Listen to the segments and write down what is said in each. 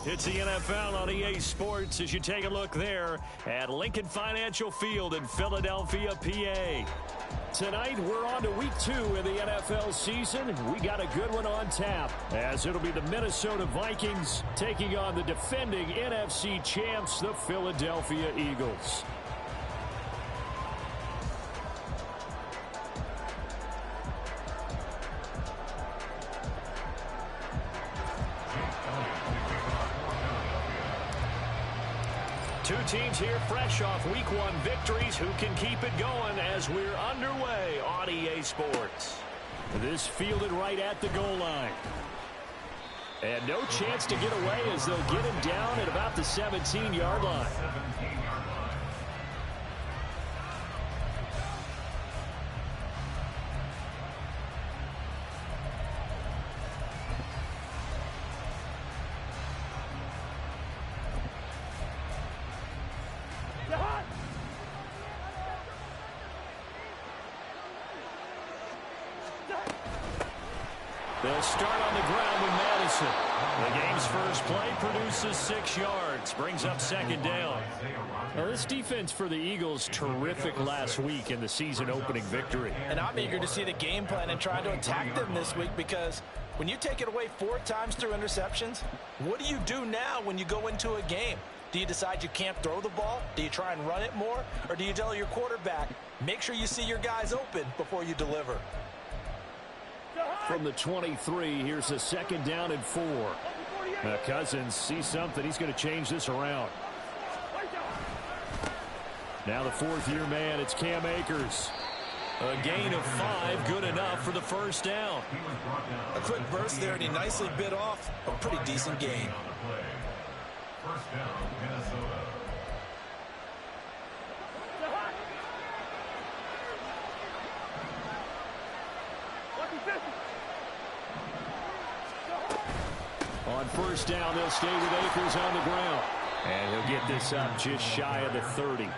It's the NFL on EA Sports as you take a look there at Lincoln Financial Field in Philadelphia, PA. Tonight, we're on to week 2 in the NFL season. We got a good one on tap, as it'll be the Minnesota Vikings taking on the defending NFC champs, the Philadelphia Eagles. Two teams here fresh off week 1 victories. Who can keep it going as we're underway on EA Sports? This fielded right at the goal line. And no chance to get away as they'll get him down at about the 17-yard line. They'll start on the ground with Madison. The game's first play produces 6 yards, brings up second down. Now, this defense for the Eagles, terrific last week in the season-opening victory. And I'm eager to see the game plan and try to attack them this week, because when you take it away 4 times through interceptions, what do you do now when you go into a game? Do you decide you can't throw the ball? Do you try and run it more? Or do you tell your quarterback, make sure you see your guys open before you deliver? From the 23, here's a second down and 4. Now Cousins sees something. He's going to change this around. Now the 4th-year man, it's Cam Akers. A gain of 5, good enough for the first down. A quick burst there, and he nicely bit off a pretty decent gain. First down, Minnesota. On first down, they'll stay with Akers on the ground. And he'll get this up just shy of the 30.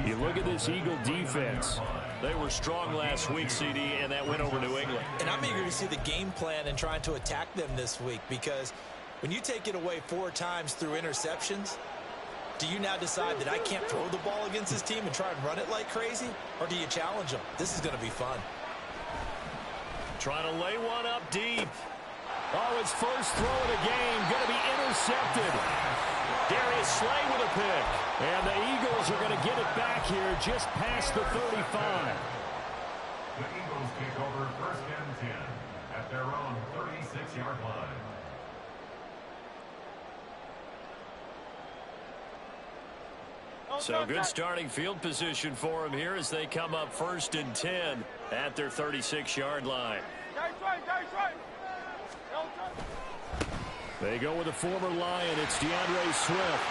You look at this Eagle defense. They were strong last week, CD, and that went over New England. And I'm eager to see the game plan and trying to attack them this week, because when you take it away 4 times through interceptions, do you now decide that I can't throw the ball against this team and try and run it like crazy? Or do you challenge them? This is going to be fun. Trying to lay one up deep. Oh, his first throw of the game going to be intercepted. Darius Slay with a pick. And the Eagles are going to get it back here just past the 35. The Eagles take over first and 10 at their own 36-yard line. So good starting field position for them here as they come up first and 10 at their 36-yard line. They go with a former Lion. It's DeAndre Swift.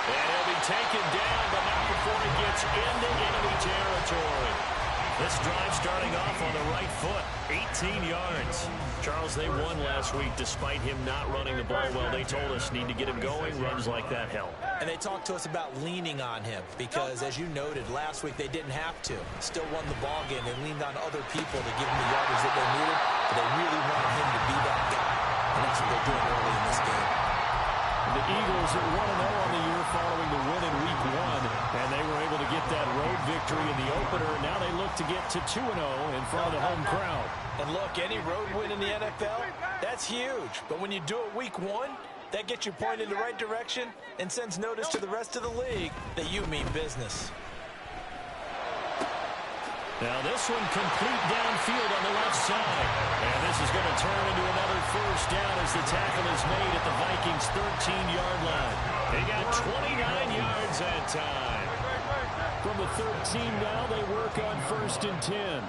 And he'll be taken down, but not before he gets into enemy territory. This drive starting off on the right foot, 18 yards. Charles, they won last week despite him not running the ball well. They told us need to get him going. Runs like that help. And they talked to us about leaning on him because, as you noted, last week they didn't have to. Still won the ball game. They leaned on other people to give him the yardage that they needed, but they really wanted him to be that guy. And that's what they're doing early in this game. The Eagles are 1-0 on the year following the win in week 1, and they were able to get that road victory in the opener. Now they look to get to 2-0 in front of the home crowd. And look, any road win in the NFL, that's huge. But when you do it week 1, that gets you pointed in the right direction and sends notice to the rest of the league that you mean business. Now this one complete downfield on the left side. And this is going to turn into another first down as the tackle is made at the Vikings' 13-yard line. They got 29 yards that time. From the 13 now, they work on first and 10.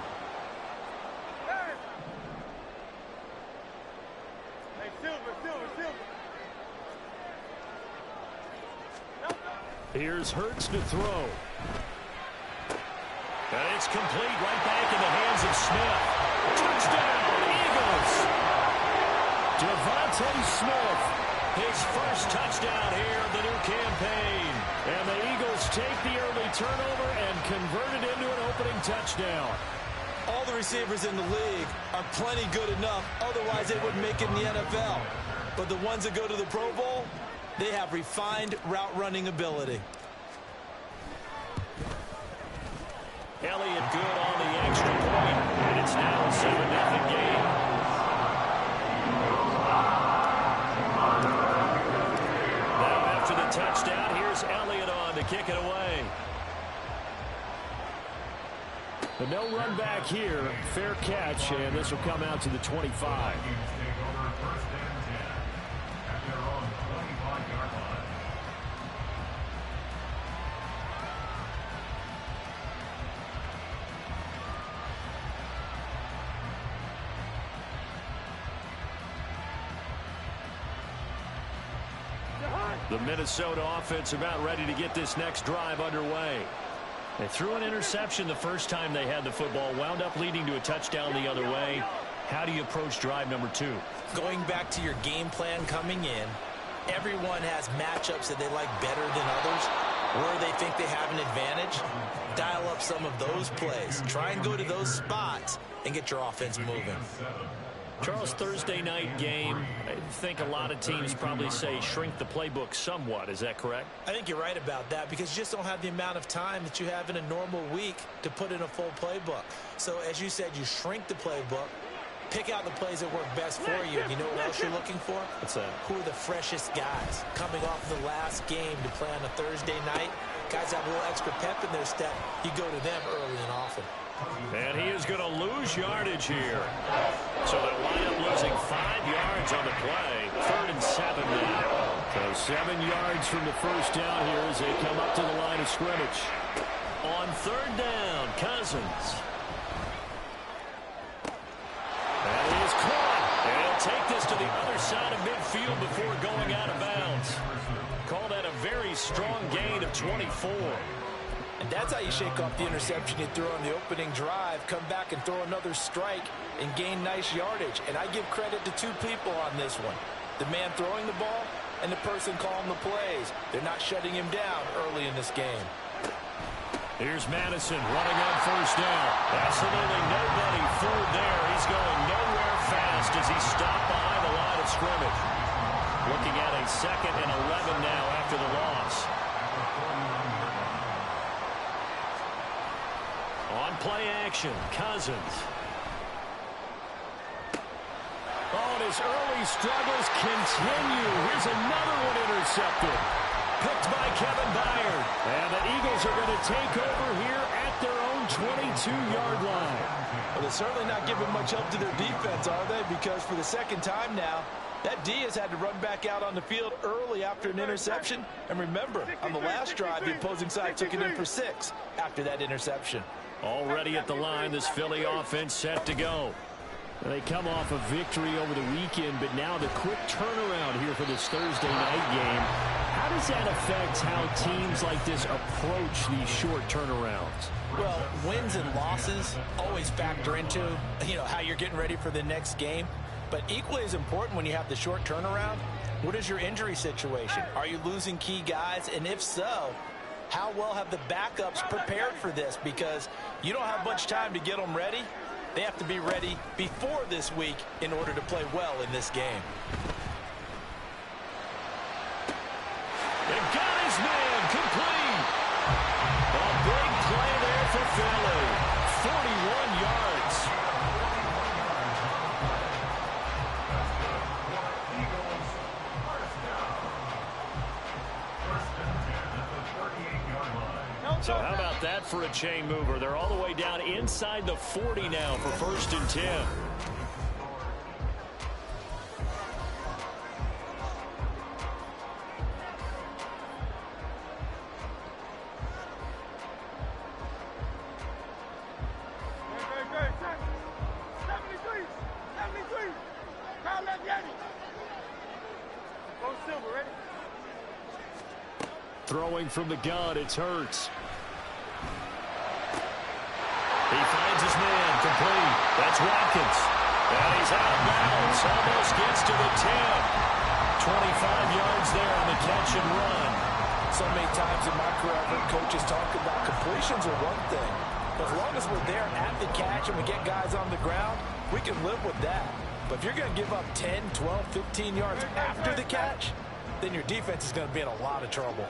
Here's Hurts to throw. And it's complete right back in the hands of Smith. Touchdown, Eagles! Devontae Smith, his first touchdown here of the new campaign. And the Eagles take the early turnover and convert it into an opening touchdown. All the receivers in the league are plenty good enough, otherwise they wouldn't make it in the NFL. But the ones that go to the Pro Bowl, they have refined route running ability. Elliott good on the extra point, and it's now a 7-0 game. Now after the touchdown, here's Elliott on to kick it away. But no run back here. Fair catch, and this will come out to the 25. The Minnesota offense about ready to get this next drive underway. They threw an interception the first time they had the football, wound up leading to a touchdown the other way. How do you approach drive number 2? Going back to your game plan coming in, everyone has matchups that they like better than others, where they think they have an advantage. Dial up some of those plays. Try and go to those spots and get your offense moving. Charles, Thursday night game, I think a lot of teams probably say shrink the playbook somewhat. Is that correct? I think you're right about that because you just don't have the amount of time that you have in a normal week to put in a full playbook. So as you said, you shrink the playbook, pick out the plays that work best for you. You know what else you're looking for? What's that? Who are the freshest guys coming off the last game to play on a Thursday night? Guys have a little extra pep in their step. You go to them early and often. And he is going to lose yardage here. So they'll wind up losing 5 yards on the play. 3rd and 7 now. So 7 yards from the first down here as they come up to the line of scrimmage. On 3rd down, Cousins. And he is caught. And he'll take this to the other side of midfield before going out of bounds. Call that a very strong gain of 24. And that's how you shake off the interception you threw on the opening drive, come back and throw another strike and gain nice yardage. And I give credit to 2 people on this one. The man throwing the ball and the person calling the plays. They're not shutting him down early in this game. Here's Madison running on first down. Absolutely nobody fooled there. He's going nowhere fast as he stopped behind the line of scrimmage. Looking at a 2nd and 11 now after the loss. On play action, Cousins. Oh, and his early struggles continue. Here's another one intercepted. Picked by Kevin Byard. And the Eagles are going to take over here at their own 22-yard line. Well, they're certainly not giving much help to their defense, are they? Because for the 2nd time now, that D has had to run back out on the field early after an interception. And remember, on the last drive, the opposing side took it in for 6 after that interception. Already at the line, this Philly offense set to go. They come off a victory over the weekend, but now the quick turnaround here for this Thursday night game. How does that affect how teams like this approach these short turnarounds? Well, wins and losses always factor into, how you're getting ready for the next game. But equally as important when you have the short turnaround, what is your injury situation? Are you losing key guys? And if so, how well have the backups prepared for this? Because you don't have much time to get them ready. They have to be ready before this week in order to play well in this game. They got his man complete. A big play there for Philly. 41 yards. So how about that for a chain mover? They're all the way down inside the 40 now for 1st and 10. Throwing from the gun, it's Hurts. He finds his man, complete. That's Watkins. And he's out of bounds. Almost gets to the 10. 25 yards there on the catch and run. So many times in my career, I've heard coaches talk about completions are one thing. But as long as we're there at the catch and we get guys on the ground, we can live with that. But if you're going to give up 10, 12, 15 yards after the catch, then your defense is going to be in a lot of trouble.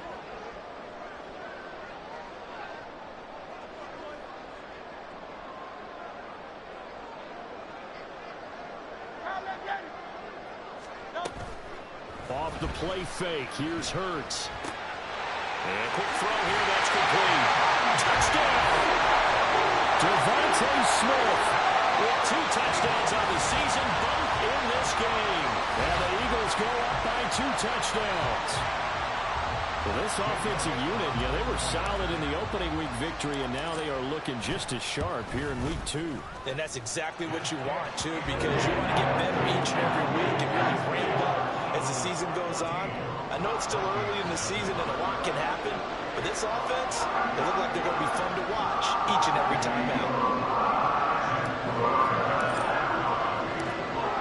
Off the play fake, here's Hurts. And quick throw here, that's complete. Touchdown! Devontae Smith with 2 touchdowns on the season, both in this game. And the Eagles go up by 2 touchdowns. Well, this offensive unit, they were solid in the opening week victory, and now they are looking just as sharp here in week 2. And that's exactly what you want, too, because you want to get better each and every week and really ramp up as the season goes on. I know it's still early in the season and a lot can happen, but this offense, they look like they're going to be fun to watch each and every time out.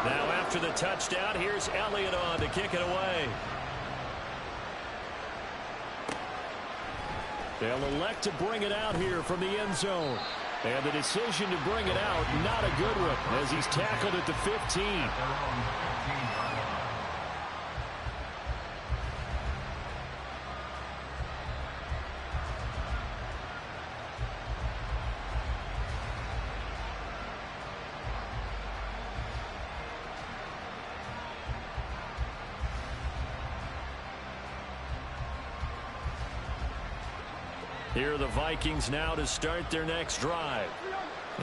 Now after the touchdown, here's Elliott on to kick it away. They'll elect to bring it out here from the end zone. And the decision to bring it out, not a good one, as he's tackled at the 15. Here are the Vikings now to start their next drive.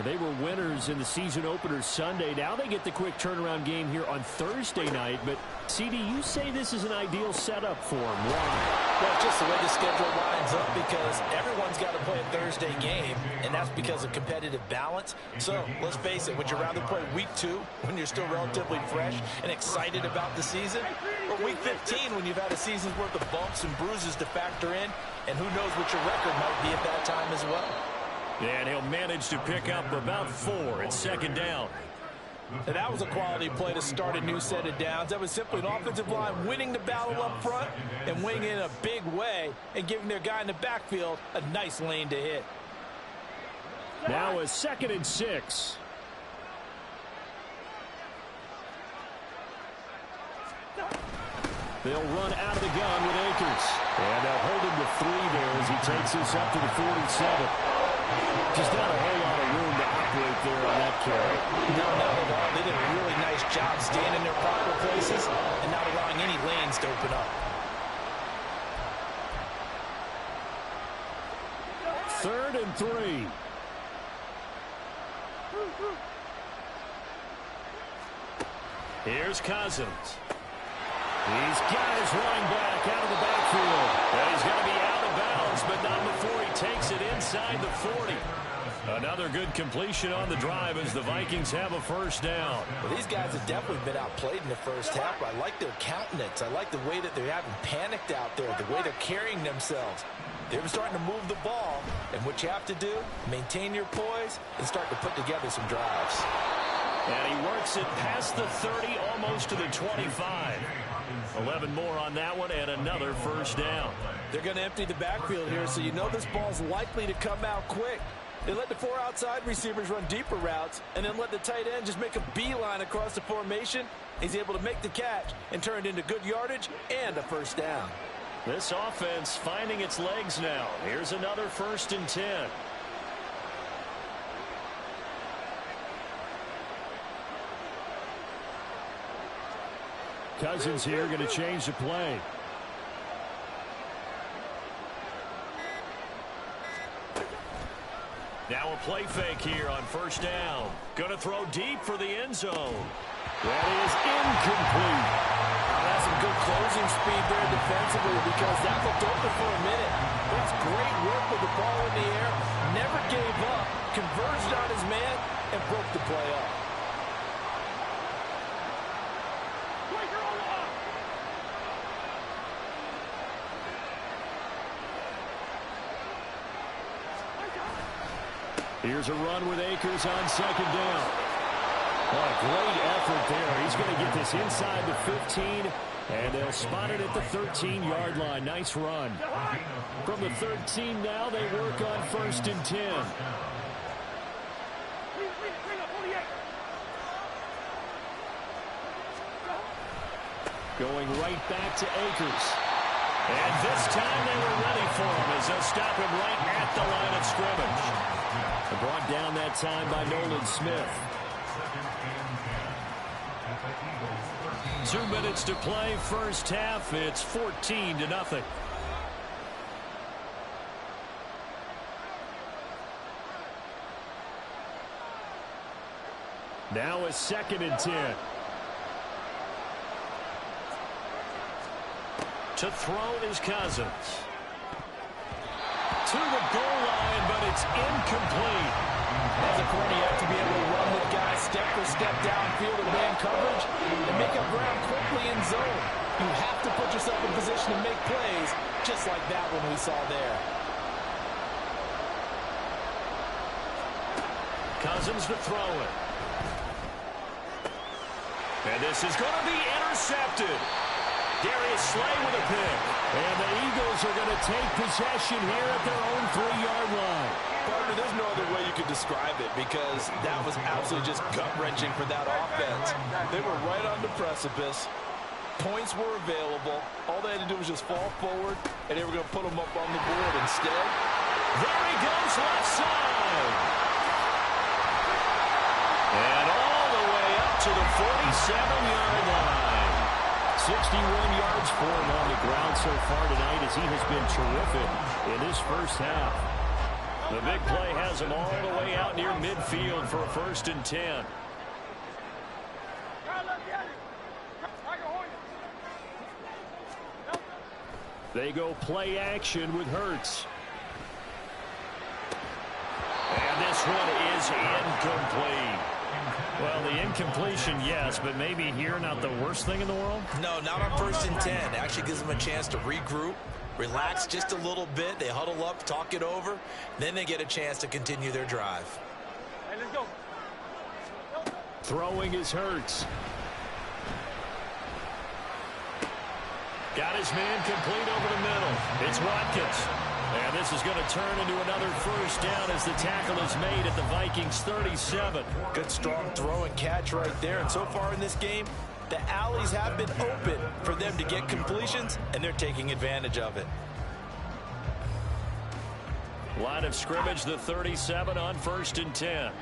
They were winners in the season opener Sunday. Now they get the quick turnaround game here on Thursday night. But, CD, you say this is an ideal setup for them. Why? Well, it's just the way the schedule lines up because everyone's got to play a Thursday game, and that's because of competitive balance. So, let's face it, would you rather play week 2 when you're still relatively fresh and excited about the season? Or week 15 when you've had a season's worth of bumps and bruises to factor in, and who knows what your record might be at that time as well? And he'll manage to pick up about 4 at second down. And that was a quality play to start a new set of downs. That was simply an offensive line winning the battle up front and winning in a big way and giving their guy in the backfield a nice lane to hit. Now a 2nd and 6. They'll run out of the gun with Akers. And they'll hold him to 3 there as he takes this up to the 47. Just not a whole lot of room to operate there on that carry. No, not at all. They did a really nice job staying in their proper places and not allowing any lanes to open up. 3rd and 3. Here's Cousins. He's got his running back out of the backfield. And he's going to be out of bounds, but not before he takes it inside the 40. Another good completion on the drive as the Vikings have a first down. Well, these guys have definitely been outplayed in the first half. I like their countenance. I like the way that they haven't panicked out there, the way they're carrying themselves. They're starting to move the ball, and what you have to do, maintain your poise and start to put together some drives. And he works it past the 30, almost to the 25. 11 more on that one, and another first down. They're going to empty the backfield here, so you know this ball's likely to come out quick. They let the 4 outside receivers run deeper routes, and then let the tight end just make a beeline across the formation. He's able to make the catch and turn it into good yardage and a first down. This offense finding its legs now. Here's another 1st and 10. Cousins here going to change the play. Now a play fake here on 1st down. Going to throw deep for the end zone. That is incomplete. That's some good closing speed there defensively because that looked open for a minute. That's great work with the ball in the air. Never gave up. Converged on his man and broke the play up. Here's a run with Akers on 2nd down. What a great effort there. He's going to get this inside the 15, and they'll spot it at the 13-yard line. Nice run. From the 13 now, they work on 1st and 10. Going right back to Akers. And this time they were ready for him as they'll stop him right at the line of scrimmage. Brought down that time by Nolan Smith. 2 minutes to play, first half. It's 14-0. Now a 2nd and 10. To throw is Cousins. To the goal line, but it's incomplete. As a corner, you have to be able to run with guys step for step downfield in man coverage and make up ground quickly in zone. You have to put yourself in position to make plays, just like that one we saw there. Cousins to throw it. And this is going to be intercepted. Darius Slay with a pick. And the Eagles are going to take possession here at their own 3-yard line. Partner, there's no other way you could describe it because that was absolutely just gut-wrenching for that offense. They were right on the precipice. Points were available. All they had to do was just fall forward, and they were going to put them up on the board instead. There he goes, left side. And all the way up to the 47-yard line. 61 yards for him on the ground so far tonight as he has been terrific in his first half. The big play has him all the way out near midfield for a 1st and 10. They go play action with Hurts. And this one is incomplete. Well, the incompletion, yes, but maybe here not the worst thing in the world? No, not on 1st and 10. It actually gives them a chance to regroup, relax just a little bit. They huddle up, talk it over. Then they get a chance to continue their drive. Hey, let's go. Throwing is Hurts. Got his man complete over the middle. It's Watkins. And this is going to turn into another 1st down as the tackle is made at the Vikings 37. Good strong throw and catch right there. And so far in this game, the alleys have been open for them to get completions, and they're taking advantage of it. Line of scrimmage, the 37 on 1st and 10.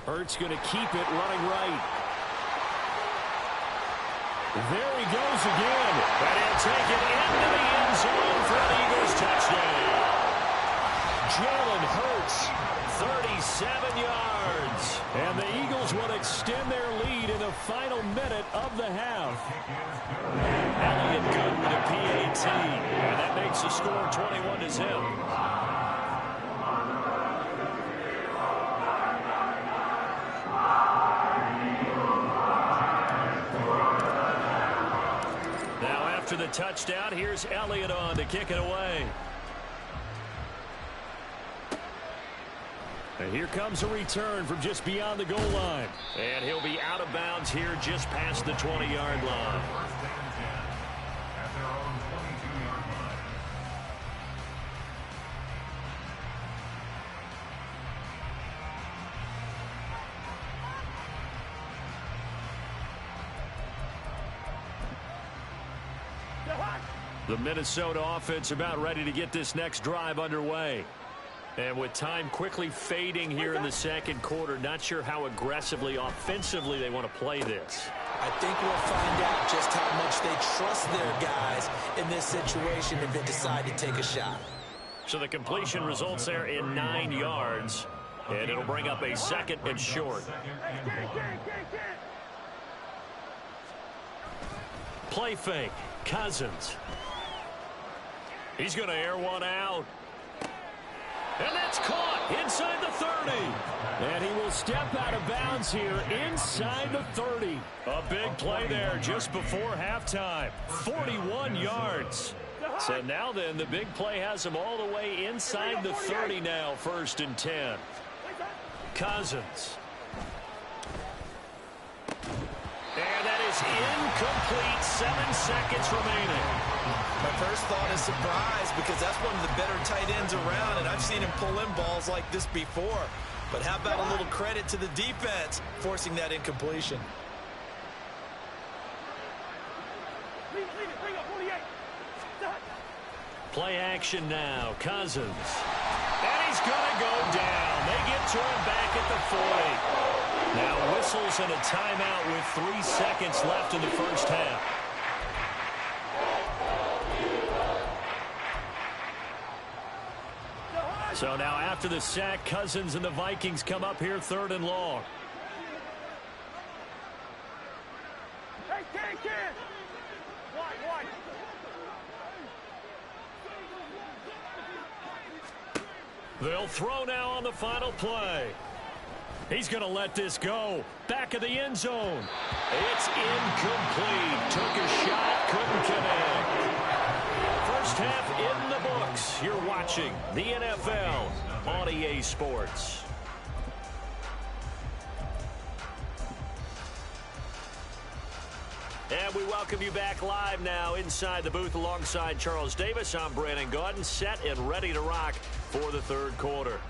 Hurts going to keep it running right. There he goes again. And he'll take it into the end zone for an Eagles touchdown. Jalen Hurts, 37 yards. And the Eagles will extend their lead in the final minute of the half. Elliott good with a PAT. And that makes the score 21-0. After the touchdown, here's Elliott on to kick it away. And here comes a return from just beyond the goal line. And he'll be out of bounds here just past the 20-yard line. At their own 22-yard line. The Minnesota offense about ready to get this next drive underway. And with time quickly fading here in the 2nd quarter, not sure how aggressively, offensively they want to play this. I think we'll find out just how much they trust their guys in this situation if they decide to take a shot. So the completion results there in 9 yards. And it'll bring up a 2nd and short. Play fake. Cousins. He's going to air one out. And that's caught inside the 30. And he will step out of bounds here inside the 30. A big play there just before halftime. 41 yards. So now then, the big play has him all the way inside the 30 now, 1st and 10. Cousins. And that is incomplete. 7 seconds remaining. My first thought is surprise because that's one of the better tight ends around, and I've seen him pull in balls like this before. But how about a little credit to the defense forcing that incompletion? Play action now. Cousins. And he's going to go down. They get to him back at the 40. Now whistles and a timeout with 3 seconds left in the first half. So now after the sack, Cousins and the Vikings come up here 3rd and long. Hey, kid. One. They'll throw now on the final play. He's going to let this go. Back of the end zone. It's incomplete. Took a shot, couldn't connect. First half in the books. You're watching the NFL on EA Sports. And we welcome you back live now inside the booth alongside Charles Davis. I'm Brandon Gaudin, set and ready to rock for the 3rd quarter.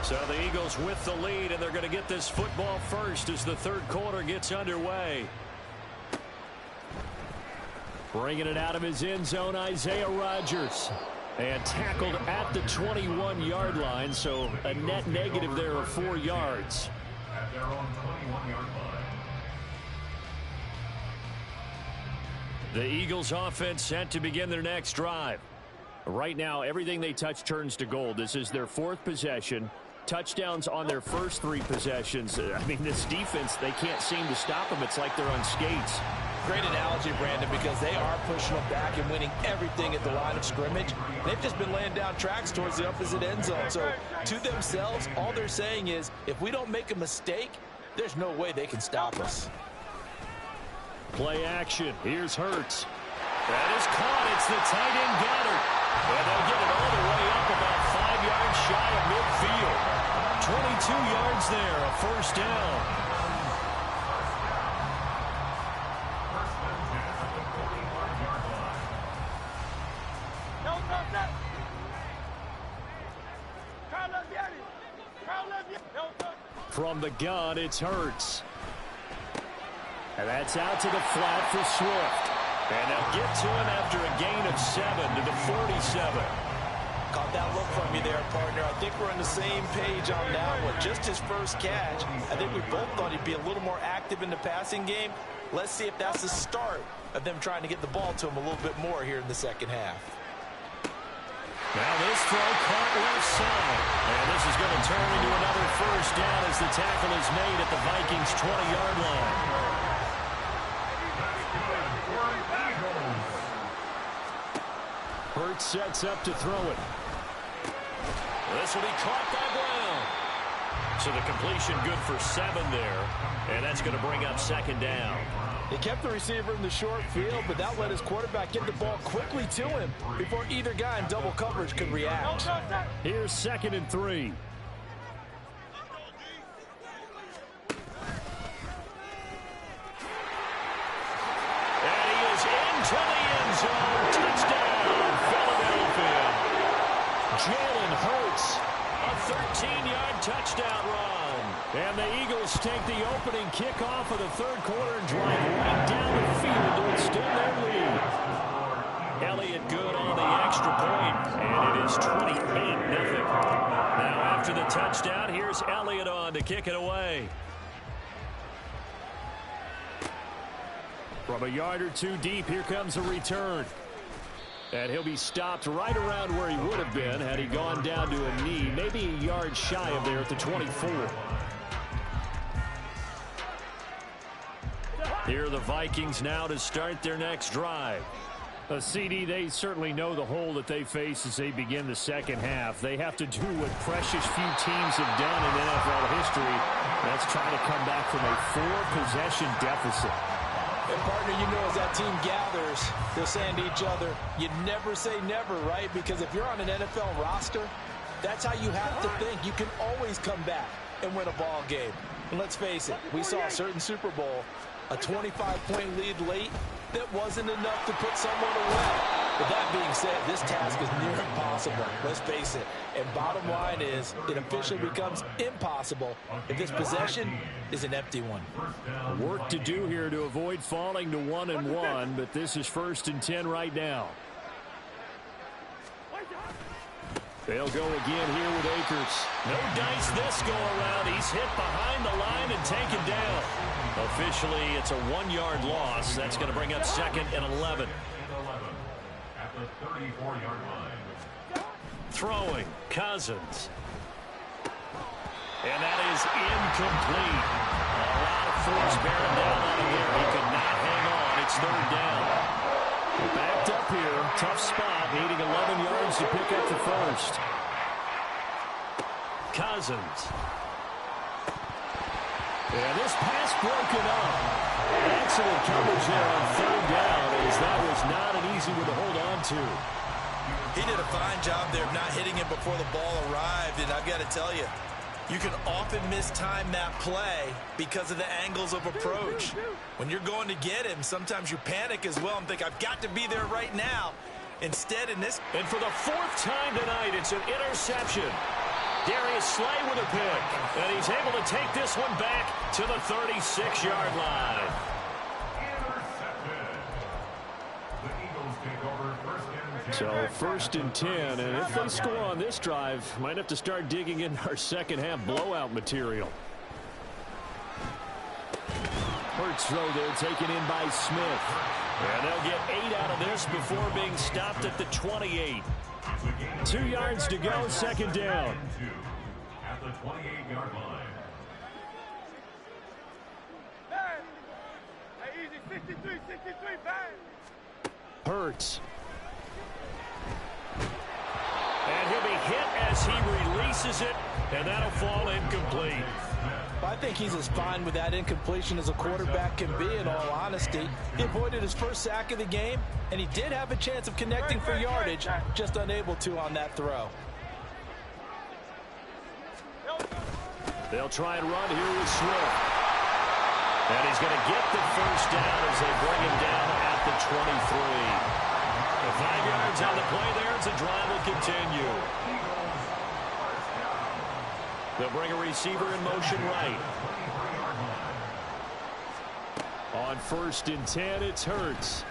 So the Eagles with the lead, and they're going to get this football first as the 3rd quarter gets underway. Bringing it out of his end zone, Isaiah Rodgers. And tackled at the 21-yard line, so a net negative there of 4 yards. At their own 21-yard line. The Eagles offense set to begin their next drive. Right now, everything they touch turns to gold. This is their 4th possession. Touchdowns on their first 3 possessions. I mean, this defense, they can't seem to stop them. It's like they're on skates. Great analogy, Brandon, because they are pushing them back and winning everything at the line of scrimmage. They've just been laying down tracks towards the opposite end zone. So to themselves, all they're saying is, if we don't make a mistake, there's no way they can stop us. Play action. Here's Hurts. That is caught. It's the tight end Goddard. And they'll get it all the way up about 5 yards shy of midfield. 22 yards there, a first down. From the gun, it's Hurts. And that's out to the flat for Swift. And they'll get to him after a gain of 7 to the 47. Caught that look from you there, partner. I think we're on the same page on that one. Just his first catch. I think we both thought he'd be a little more active in the passing game. Let's see if that's the start of them trying to get the ball to him a little bit more here in the second half. Now this throw caught left side. And this is going to turn into another first down as the tackle is made at the Vikings' 20-yard line. Hurts sets up to throw it. This will be caught by Brown. So the completion good for 7 there. And that's going to bring up 2nd down. They kept the receiver in the short field, but that let his quarterback get the ball quickly to him before either guy in double coverage could react. Here's 2nd and 3. And he is into the end zone. Touchdown, Philadelphia. Jalen Hurts, a 13-yard touchdown run. And the Eagles take the opening kickoff of the 3rd quarter and drive right down the field to extend their lead. Elliott good on the extra point, and it is 28-0. Now after the touchdown, here's Elliott on to kick it away. From a yard or 2 deep, here comes a return. And he'll be stopped right around where he would have been had he gone down to a knee, maybe a yard shy of there at the 24. Here are the Vikings now to start their next drive. A CD, they certainly know the hole that they face as they begin the second half. They have to do what precious few teams have done in NFL history. That's try to come back from a 4-possession deficit. And partner, you know, as that team gathers, they're saying to each other, you never say never, right? Because if you're on an NFL roster, that's how you have to think. You can always come back and win a ball game. And let's face it, we saw a certain Super Bowl, a 25-point lead late that wasn't enough to put someone away. But that being said, this task is near impossible. Let's face it. And bottom line is, it officially becomes impossible if this possession is an empty one. Work to do here to avoid falling to 1-1, but this is 1st and 10 right now. They'll go again here with Akers. No dice this go around. He's hit behind the line and taken down. Officially, it's a 1-yard loss. That's going to bring up 2nd and 11. At the 34-yard line. Throwing, Cousins. And that is incomplete. A lot of force bearing down on him here. He could not hang on. It's 3rd down. Backed up here. Tough spot. Needing 11 yards to pick up the first. Cousins. And this pass broken up. Excellent coverage there on 3rd down, as that was not an easy one to hold on to. He did a fine job there of not hitting him before the ball arrived, and I've got to tell you, you can often mistime that play because of the angles of approach. When you're going to get him, sometimes you panic as well and think, I've got to be there right now. Instead, in this... And for the 4th time tonight, it's an interception. Darius Slay with a pick, and he's able to take this one back to the 36-yard line. Intercepted. The Eagles take over 1st and 10. So 1st and 10, and if they score on this drive, might have to start digging in our second-half blowout material. Hurts throw there, taken in by Smith. And they'll get 8 out of this before being stopped at the 28. 2 yards to go, 2nd down. At the 28-yard line. Hey, easy, 63, bang. Hurts. And he'll be hit as he releases it, and that'll fall incomplete. I think he's as fine with that incompletion as a quarterback can be, in all honesty. He avoided his first sack of the game, and he did have a chance of connecting for yardage, just unable to on that throw. They'll try and run here with Swift. And he's going to get the first down as they bring him down at the 23. The 5 yards on the play there as the drive will continue. They'll bring a receiver in motion right. On 1st and 10, it's Hurts.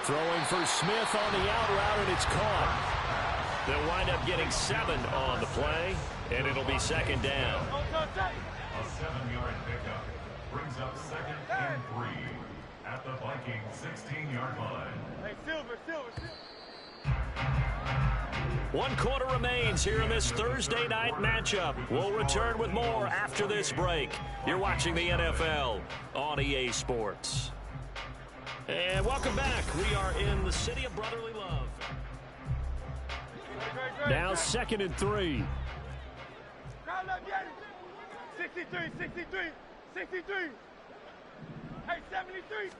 Throwing for Smith on the out route, and it's caught. They'll wind up getting 7 on the play, and it'll be 2nd down. A 7-yard pickup brings up 2nd and 3 at the Vikings 16-yard line. Hey, Silver. 1 quarter remains here in this Thursday night matchup. We'll return with more after this break. You're watching the NFL on EA Sports. And welcome back. We are in the city of brotherly love. Now 2nd and 3. Crowd up, get it. 63. Hey, 73.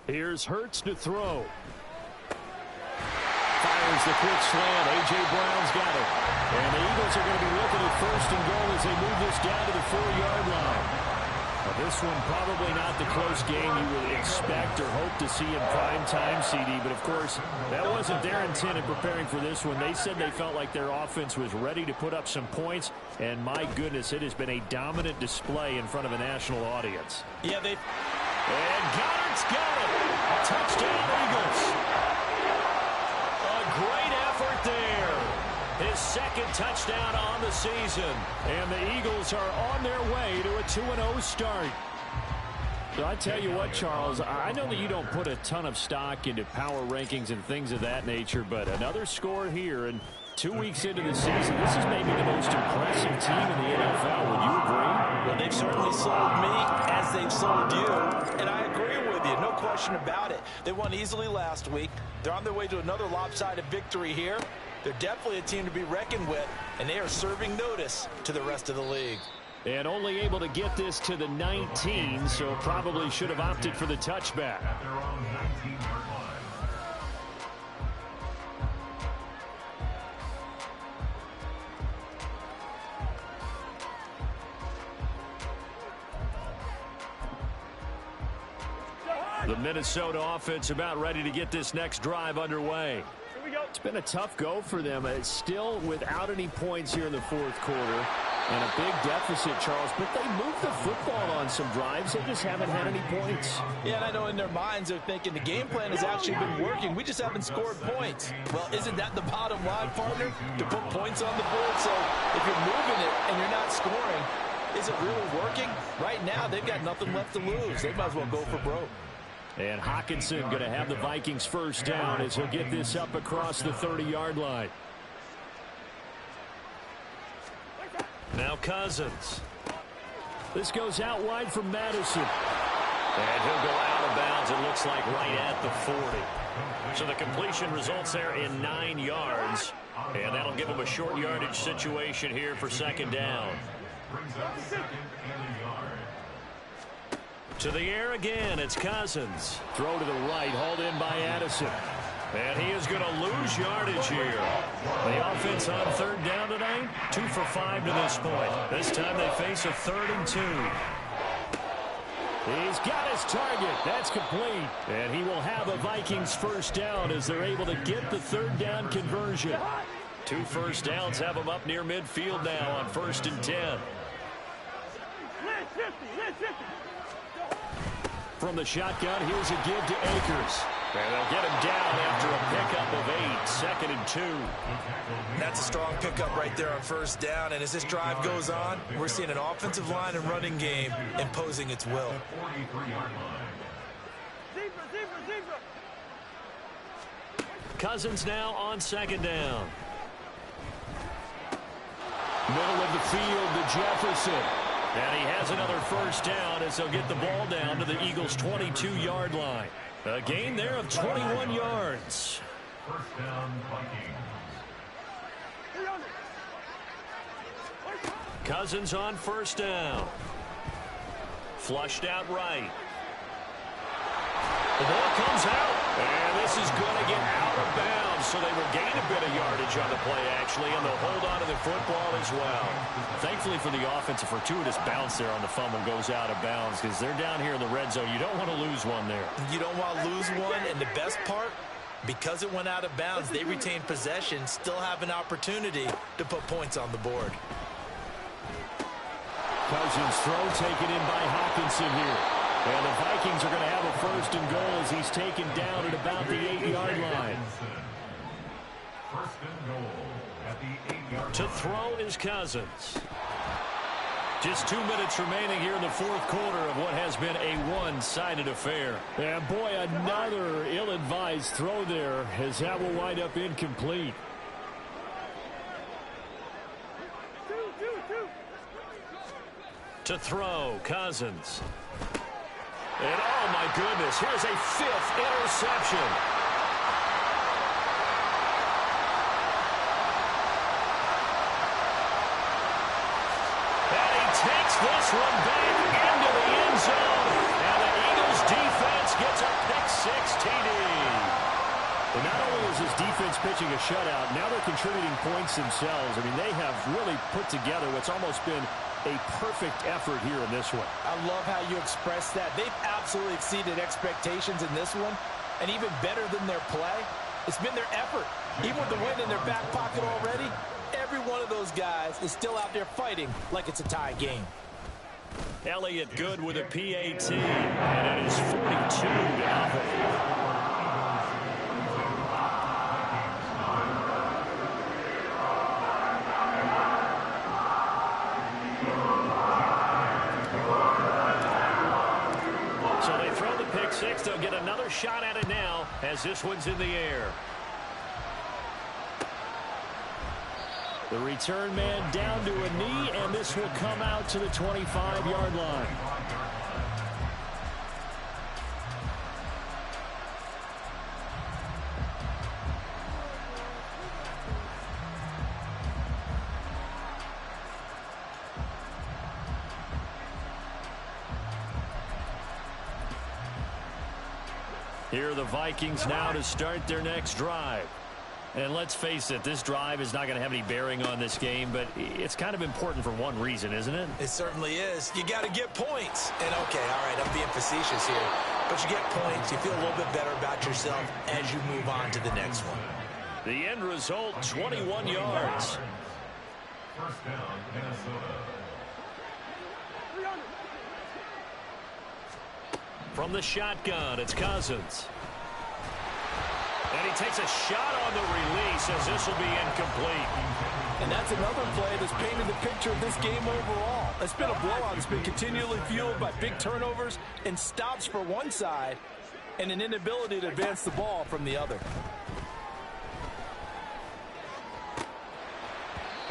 Here's Hurts to throw. Fires the quick slant. A.J. Brown's got it. And the Eagles are going to be looking at 1st and goal as they move this down to the 4-yard line. Now, this one probably not the close game you would expect or hope to see in prime time, CD. But, of course, that wasn't their intent in preparing for this one. They said they felt like their offense was ready to put up some points. And, my goodness, it has been a dominant display in front of a national audience. Yeah, they... And Goddard's got it. Touchdown, Eagles. Great effort there. His 2nd touchdown on the season. And the Eagles are on their way to a 2-0 start. So I tell you what, Charles, I know that you don't put a ton of stock into power rankings and things of that nature, but another score here, and 2 weeks into the season, this is maybe the most impressive team in the NFL. Would you agree? Well, they've certainly sold me as they've sold you, and I agree with you, no question about it. They won easily last week. They're on their way to another lopsided victory here. They're definitely a team to be reckoned with, and they are serving notice to the rest of the league. And only able to get this to the 19, so probably should have opted for the touchback. At their own 19-yard line. The Minnesota offense about ready to get this next drive underway. It's been a tough go for them. It's still without any points here in the fourth quarter. And a big deficit, Charles. But they moved the football on some drives. They just haven't had any points. Yeah, and I know in their minds they're thinking the game plan has actually been working. We just haven't scored points. Well, isn't that the bottom line, partner? To put points on the board. So if you're moving it and you're not scoring, is it really working? Right now, they've got nothing left to lose. They might as well go for broke. And Hockenson going to have the Vikings first down as he'll get this up across the 30-yard line. Now Cousins. This goes out wide from Madison. And he'll go out of bounds, it looks like, right at the 40. So the completion results there in 9 yards. And that'll give him a short yardage situation here for second down. To the air again, it's Cousins. Throw to the right, hauled in by Addison. And he is going to lose yardage here. The offense on third down tonight, 2 for 5 to this point. This time they face a 3rd and 2. He's got his target. That's complete. And he will have a Vikings first down as they're able to get the 3rd down conversion. 2 first downs have them up near midfield now on 1st and 10. From the shotgun, here's a give to Akers. And they'll get him down after a pickup of 8, 2nd and 2. That's a strong pickup right there on first down. And as this drive goes on, we're seeing an offensive line and running game imposing its will. Cousins now on 2nd down. Middle of the field to Jefferson. And he has another first down as they'll get the ball down to the Eagles' 22-yard line. A gain there of 21 yards. First down, Vikings. Cousins on first down. Flushed out right. The ball comes out. And this is going to get out of bounds. So they will gain a bit of yardage on the play, actually, and they'll hold on to the football as well. Thankfully for the offense, a fortuitous bounce there on the fumble goes out of bounds because they're down here in the red zone. You don't want to lose one there. You don't want to lose one, and the best part, because it went out of bounds, they retained possession, still have an opportunity to put points on the board. Cousins throw taken in by Hockenson here. And the Vikings are going to have a 1st and goal as he's taken down at about the 8-yard line. First and goal at the 8-yard line. To throw is Cousins. Just 2 minutes remaining here in the fourth quarter of what has been a one-sided affair. And boy, another ill-advised throw there as that will wind up incomplete. To throw, Cousins. And oh my goodness, here's a 5th interception. And he takes this one back into the end zone. And the Eagles defense gets a pick-6 TD. And not only is this defense pitching a shutout, now they're contributing points themselves. I mean, they have really put together what's almost been a perfect effort here in this one. I love how you express that. They've absolutely exceeded expectations in this one. And even better than their play, it's been their effort. Even with the win in their back pocket already, every one of those guys is still out there fighting like it's a tie game. Elliott Good with a PAT. And it is 42-0. They'll get another shot at it now as this one's in the air. The return man down to a knee, and this will come out to the 25-yard line. Here are the Vikings now to start their next drive. And let's face it, this drive is not going to have any bearing on this game, but it's kind of important for one reason, isn't it? It certainly is. You got to get points. And okay, all right, I'm being facetious here. but you get points. You feel a little bit better about yourself as you move on to the next one. The end result, 21 yards. First down, Minnesota. From the shotgun, it's Cousins. And he takes a shot on the release as this will be incomplete. And that's another play that's painted the picture of this game overall. It's been a blowout. It's been continually fueled by big turnovers and stops for one side and an inability to advance the ball from the other.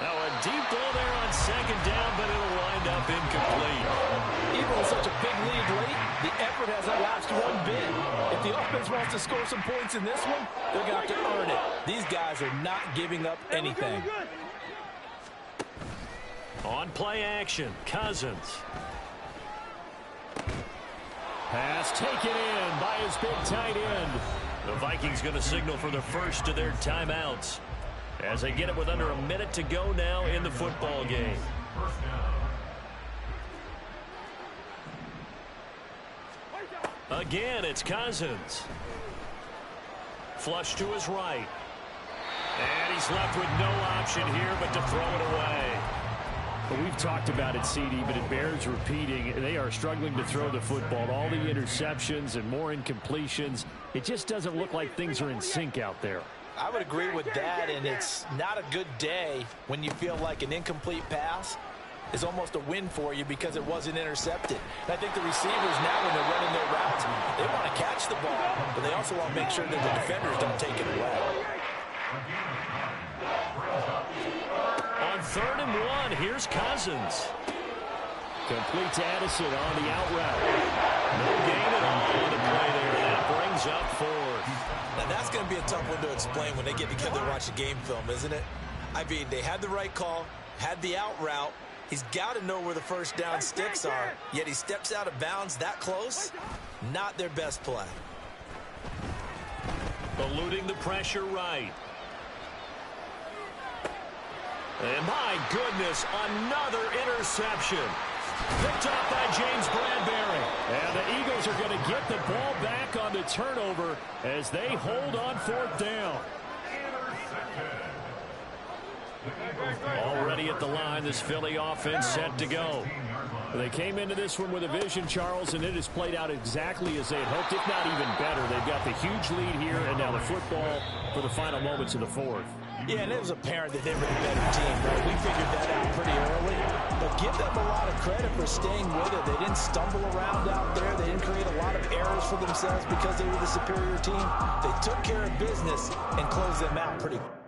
Now a deep ball there on second down, but it'll wind up incomplete. Even with such a big lead late, the effort hasn't lapsed one bit. If the offense wants to score some points in this one, they're going to have to earn it. These guys are not giving up anything. On play action, Cousins. Pass taken in by his big tight end. The Vikings going to signal for the first of their timeouts as they get it with under a minute to go now in the football game. First down. Again, it's Cousins. Flush to his right. And he's left with no option here but to throw it away. Well, we've talked about it, CD, but it bears repeating. They are struggling to throw the football. All the interceptions and more incompletions. It just doesn't look like things are in sync out there. I would agree with that, and it's not a good day when you feel like an incomplete pass is almost a win for you because it wasn't intercepted. And I think the receivers now, when they're running their routes, they want to catch the ball, but they also want to make sure that the defenders don't take it away. On 3rd and 1, here's Cousins. Complete to Addison on the out route. No gain at all on the play there. That brings up 4th. Now, that's going to be a tough one to explain when they get together and watch the game film, isn't it? I mean, they had the right call, had the out route. He's got to know where the first down sticks are, yet he steps out of bounds that close. Not their best play. Eluding the pressure right. And my goodness, another interception. Picked off by James Bradbury. And the Eagles are going to get the ball back on the turnover as they hold on 4th down. Already at the line, this Philly offense set to go. They came into this one with a vision, Charles, and it has played out exactly as they had hoped, if not even better. They've got the huge lead here, and now the football for the final moments of the 4th. Yeah, and it was apparent that they were the better team, right? We figured that out pretty early. But give them a lot of credit for staying with it. They didn't stumble around out there. They didn't create a lot of errors for themselves because they were the superior team. They took care of business and closed them out pretty quickly.